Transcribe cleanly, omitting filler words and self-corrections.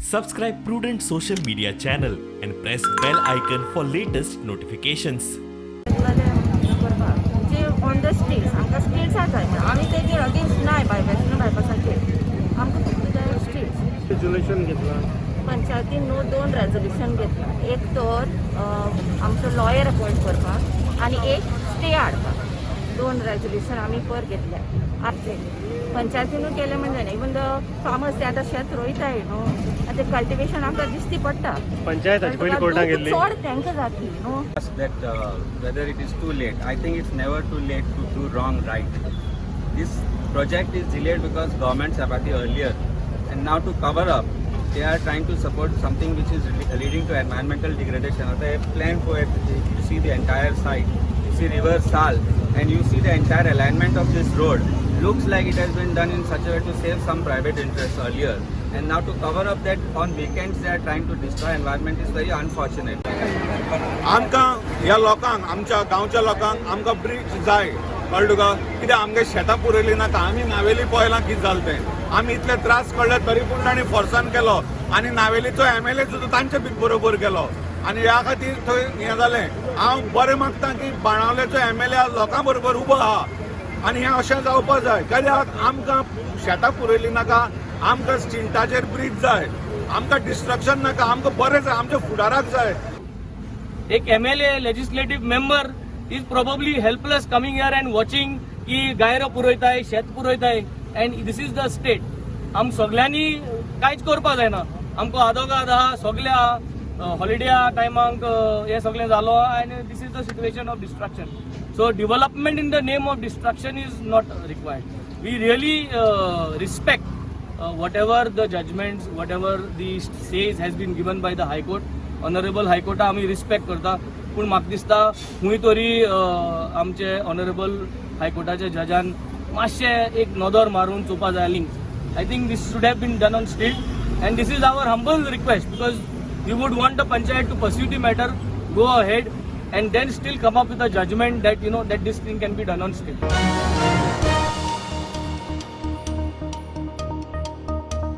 Subscribe Prudent social media channel and press bell icon for latest notifications. जे on the streets आमकां streets जाय आमी तेजेर against नाय बायपासाचे आमकां फक्त जाय स्ट्रीट्स. रेजोल्यूशन घेतला पंचायतीन न्हू 2 रेजोल्यूशन घेतला. एक तर आमचो लॉयर अपॉयंट करपाक आनी एक स्टे हाडपाक. 2 रेजोल्यूशन आमी पर घेतल्या आसले. पंचायतीनूय केले म्हणजे न्ही इवन द फार्मर्स ते आतां शेत रोयताय न्हू आतां कल्टिवेशन आमकां दिसती पडटा. पंचायत पयलीं कोर्टाक गेल्ली. चड तांकां जातली न्हू. That whether it is too late, I think it's never too late to do wrong right. This project is delayed because government's apathy earlier, and now to cover up, they are trying to support something which is leading to environmental degradation. They plan for it. You see the entire site, you see River Sal, and you see the entire alignment of this road. Looks like it has been done in such a way to save some private interests earlier, and now to cover up that on weekends they are trying to destroy environment is very unfortunate. आमकां ह्या लोकांक आमच्या गांवच्या लोकांक आमकां bridge जाय कळ्ळें तुका. कित्याक आमगे शेतां पुरयलीं नाका. आमी नावेली पळयलां कितें जालें तें. आमी इतले त्रास कळ्ळे तरी पूण तांणी फोर्सान केलो आनी नावेलीचो MLA सुद्दां तांचे बरोबर केलो आनी ह्या खातीर थंय हें जालें. हांव बरें मागतां की बाणावलेचो MLA लोकां बरोबर उबो आहा आनी हें अशें जावपा जाय. कित्याक आमकां शेतां पुरयलीं नाका. आमकां स्टिंटाचेर ब्रिज जाय. आमकां डिस्ट्रक्शन नाका. आमकां बरें जाय. आमच्या फुडाराक जाय. एक MLA legislative member is probably helpless coming here and watching की गायरो पुरयताय शेत पुरयताय and this is the state. आम सगळ्यांनी कांयच करपा जायना. आमकां आदोगाद आहा सगळ्या हॉलिडे टायमाक हे सगळें जालो and this is the situation of destruction. So development in the name of destruction is not required. We really respect whatever the judgments, whatever the says has been given by the High Court. Honourable हायकोर्टा आमी respect करता. पूण म्हाका दिसता खूंय तरी आमचे honourable हायकोर्टाच्या Jazan मातशें एक नदर मारून चोवपा जाय links. I think these should have been done on street and this is our humble request because we would want the panchayat to pursue the matter, go ahead and then still come up with a judgment that that this thing can be done on state.